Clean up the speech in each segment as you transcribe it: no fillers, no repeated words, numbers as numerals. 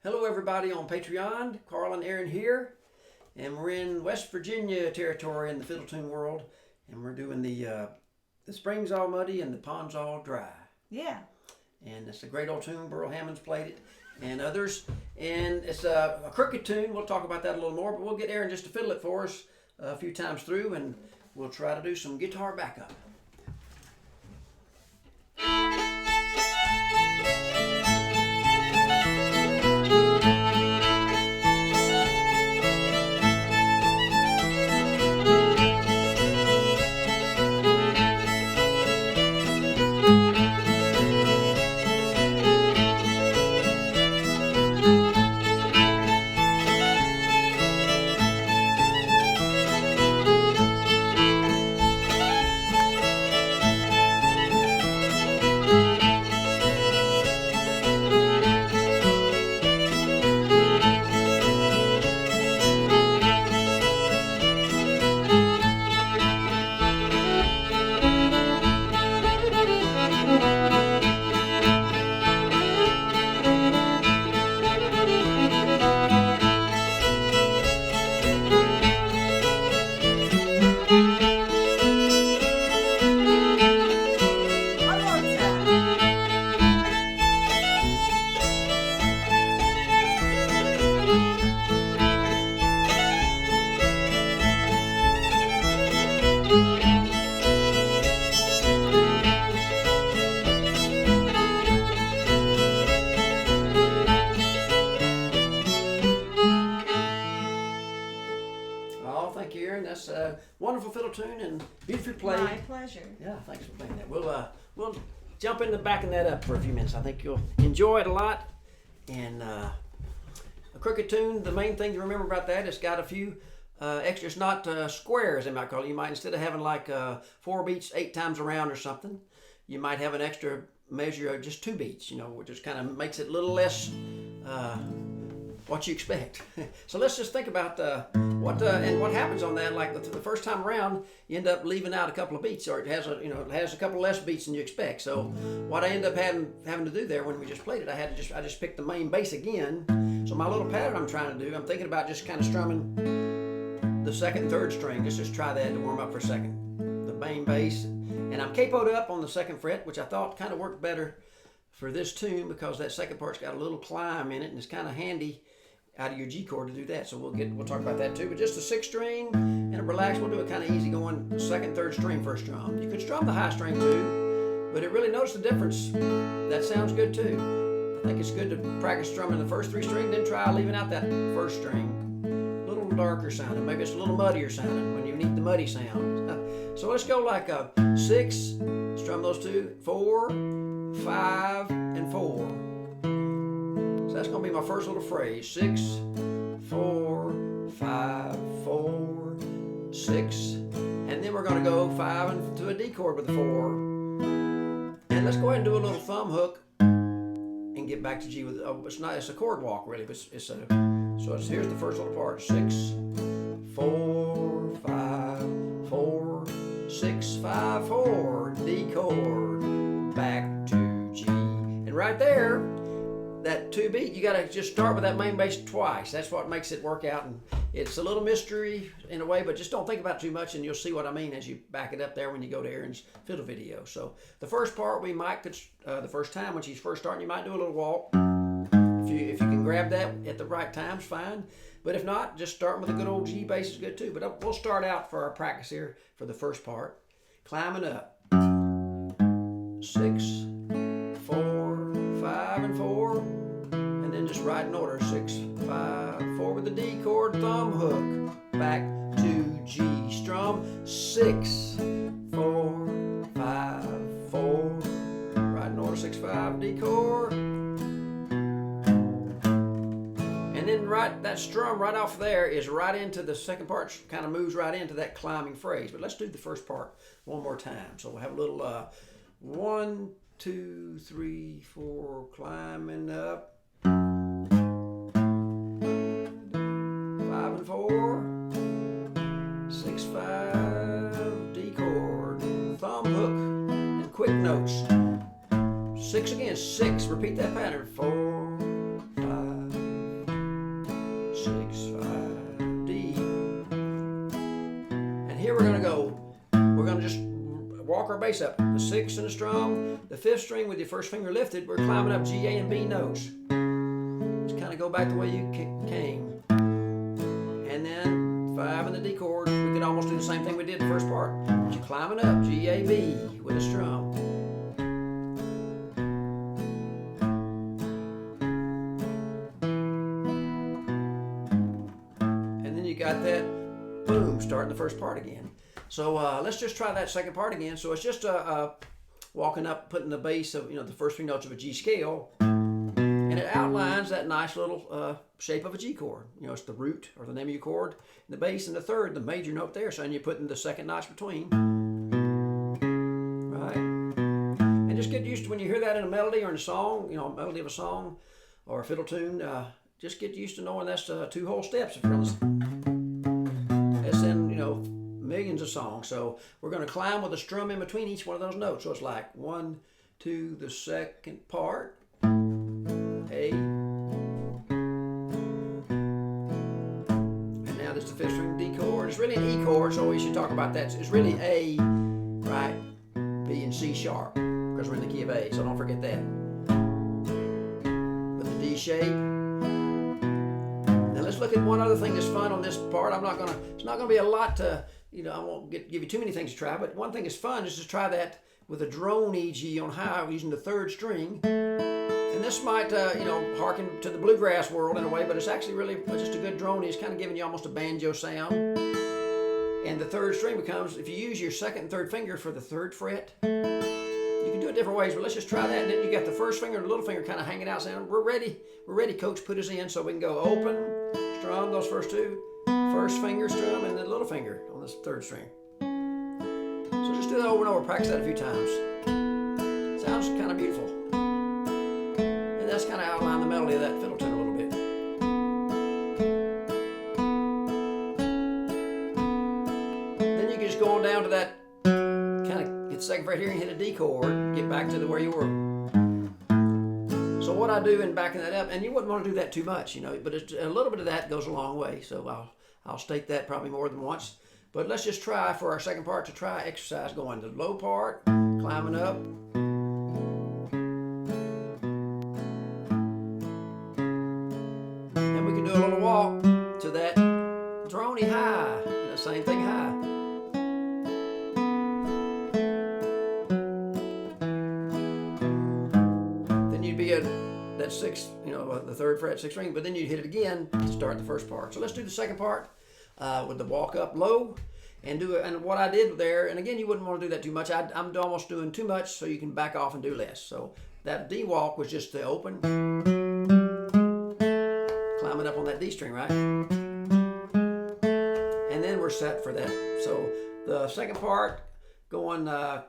Hello everybody on Patreon. Carl and Erynn here, and we're in West Virginia territory in the fiddle tune world, and we're doing the springs all muddy and the ponds all dry. Yeah. And it's a great old tune. Burl Hammons played it, and others. And it's a crooked tune. We'll talk about that a little more, but we'll get Erynn just to fiddle it for us a few times through, and we'll try to do some guitar backup. One more time. Oh, thank you, Erynn. That's a wonderful fiddle tune and beautifully played. My pleasure. Yeah, thanks for playing that. We'll jump into backing that up for a few minutes. I think you'll enjoy it a lot. And a crooked tune, the main thing to remember about that, it's got a few extras, not squares, they might call it. You might, instead of having like 4 beats 8 times around or something, you might have an extra measure of just 2 beats, which just kind of makes it a little less what you expect. So let's just think about what happens on that. Like the first time around, you end up leaving out a couple of beats, or it has a couple less beats than you expect. So what I end up having to do there when we just played it, I just picked the main bass again. So my little pattern I'm trying to do, I'm thinking about just kind of strumming the second and third string. Let's just try that to warm up for a second. The main bass, and I'm capoed up on the 2nd fret, which I thought kind of worked better for this tune because that second part's got a little climb in it, and it's kind of handy out of your G chord to do that. So we'll talk about that too. But just a 6th string and a relaxed, we'll do it kind of easy going 2nd, 3rd string first strum. You could strum the high string too, but it really notice the difference. That sounds good too. I think it's good to practice strumming the first 3 strings, then try leaving out that first string. A little darker sounding, maybe it's a little muddier sounding when you need the muddy sound. So let's go like a 6, strum those 2, 4, 5, and 4. So that's going to be my first little phrase. 6, 4, 5, 4, 6. And then we're going to go 5 into a D chord with the 4. And let's go ahead and do a little thumb hook and get back to G with it's a chord walk really, but here's the first little part. 6, 4, 5, 4, 6, 5, 4, D chord, back to G. And right there, that 2 beat, you got to just start with that main bass twice. That's what makes it work out, and it's a little mystery in a way, but just don't think about it too much, and you'll see what I mean as you back it up there when you go to Erynn's fiddle video. So the first part, the first time when she's first starting, you might do a little walk. If you can grab that at the right times, fine. But if not, just starting with a good old G bass is good too. But we'll start out for our practice here for the first part, climbing up. 6, 4, 5, and 4, and then just right in order. 6, 5, 4 with the D chord, thumb hook, back to G, strum 6, 4, 5, 4, right in order. 6, 5, D chord, and then that strum right off there is right into the second part. Kind of moves right into that climbing phrase. But let's do the first part one more time. So we'll have a little 1, 2, 3, 4, climbing up. 5 and 4, 6, 5, D chord, thumb hook, and quick notes. 6 again, 6. Repeat that pattern. 4, 5, we're going to go. We're going to just walk our bass up. The 6th and the strum, the 5th string with your first finger lifted. We're climbing up G, A, and B notes. Just kind of go back the way you came. And then 5 and the D chord. We could almost do the same thing we did the first part. But you're climbing up G, A, B with a strum. And then you got that boom starting the first part again. So let's just try that second part again. So it's just walking up, putting the bass of the first 3 notes of a G scale, and it outlines that nice little shape of a G chord. It's the root or the name of your chord, and the bass, and the third, the major note there. So then you're putting the second notch between, right? And just get used to when you hear that in a melody or in a song, a melody of a song or a fiddle tune. Just get used to knowing that's 2 whole steps. If you're on that's in millions of songs. So we're going to climb with a strum in between each one of those notes. So it's like 1, 2, the second part, A, and now there's the 5th string D chord. It's really an E chord, so we should talk about that. It's really A, right, B, and C sharp, because we're in the key of A, so don't forget that. But the D shape. Now let's look at one other thing that's fun on this part. It's not gonna be a lot to, I won't give you too many things to try, but one thing that's fun is to try that with a drone EG on high using the 3rd string. And this might, harken to the bluegrass world in a way, but it's actually really just a good drone. It's kind of giving you almost a banjo sound. And the 3rd string becomes, if you use your 2nd and 3rd finger for the 3rd fret, you can do it different ways, but let's just try that. And then you got the 1st finger and the little finger kind of hanging out saying, we're ready, coach, put us in. So we can go open, strum, those first 2. 1st finger strum and then the little finger on this 3rd string. So just do that over and over, practice that a few times. Sounds kind of beautiful. And that's kind of outline the melody of that fiddle tune a little bit. Then you can just go on down to that, kind of get the 2nd fret here and hit a D chord, get back to where you were. So what I do in backing that up, and you wouldn't want to do that too much, but a little bit of that goes a long way. So I'll state that probably more than once. But let's just try for our second part to try exercise going to the low part, climbing up. And we can do a little walk to that droney high. Same thing high. Then you'd be at that 6th, the 3rd fret, 6th string, but then you'd hit it again to start the first part. So let's do the second part with the walk up low and do it. And what I did there, and again, you wouldn't want to do that too much. I'm almost doing too much, so you can back off and do less. So that D walk was just the open, climbing up on that D string, right? And then we're set for that. So the second part going and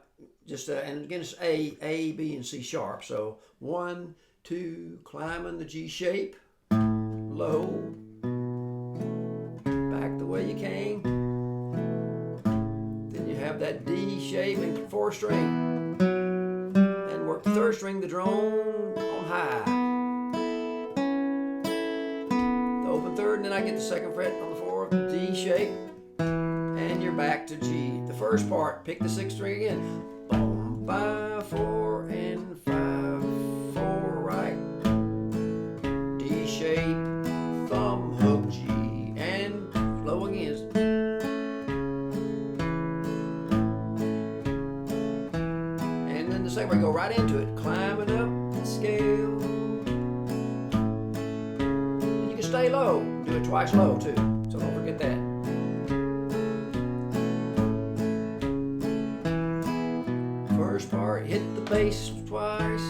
again it's A, B, and C sharp. So 1, 2, climbing the G shape, low, back the way you came. Then you have that D shape and 4th string, and work the 3rd string, the drone on high. The open 3rd, and then I get the 2nd fret on the 4th, the D shape, and you're back to G. The first part, pick the 6th string again. Boom, 5, 4, and 5, 4, right. D shape, thumb, hook, G, and low again. And then the second we go right into it, climbing up the scale. And you can stay low, do it twice low too, so don't forget that. First part, hit the bass twice.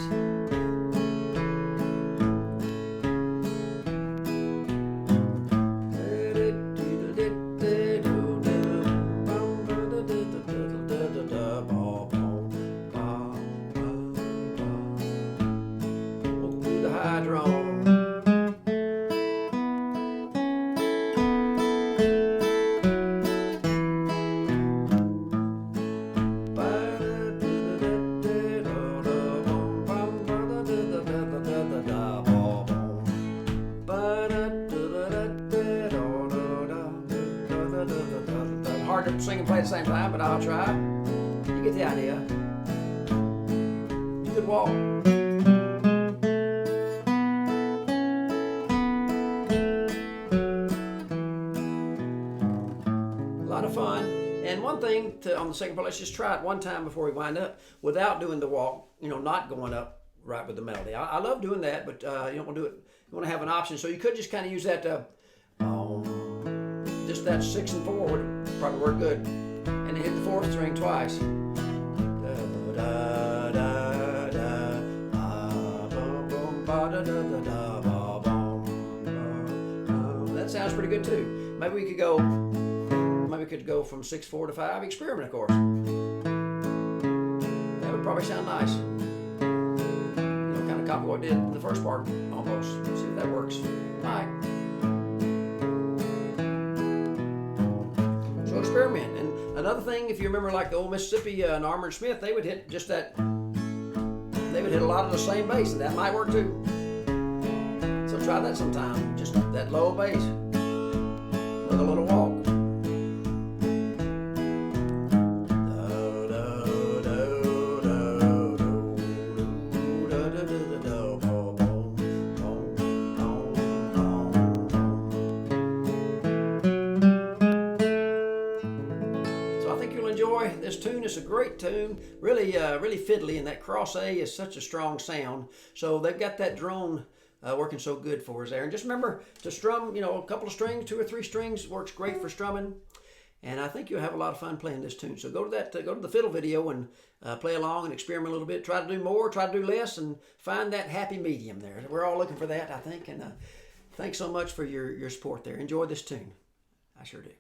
The high drone. to sing and play at the same time, but I'll try. You get the idea. It's a good walk. A lot of fun. And one thing on the second part, let's just try it one time before we wind up without doing the walk, not going up right with the melody. I love doing that, but you don't want to do it. You want to have an option. So you could just kind of use that, just that 6 and 4 would probably work good. And then hit the 4th string twice. That sounds pretty good too. Maybe we could go from 6/4 to 5. Experiment, of course. That would probably sound nice. Kind of copy what I did in the first part, almost. See if that works. All right. So experiment. And another thing, if you remember, like the old Mississippi and Armour and Smith, they would hit just that. They would hit a lot of the same bass, and that might work too. So try that sometime. Just that low bass with a little walk. Enjoy this tune. It's a great tune, really fiddly, and that cross A is such a strong sound. So they've got that drone working so good for us there. And just remember to strum, a couple of strings, 2 or 3 strings works great for strumming. And I think you'll have a lot of fun playing this tune. So go to the fiddle video and play along and experiment a little bit. Try to do more, try to do less, and find that happy medium there. We're all looking for that, I think. And thanks so much for your support there. Enjoy this tune. I sure do.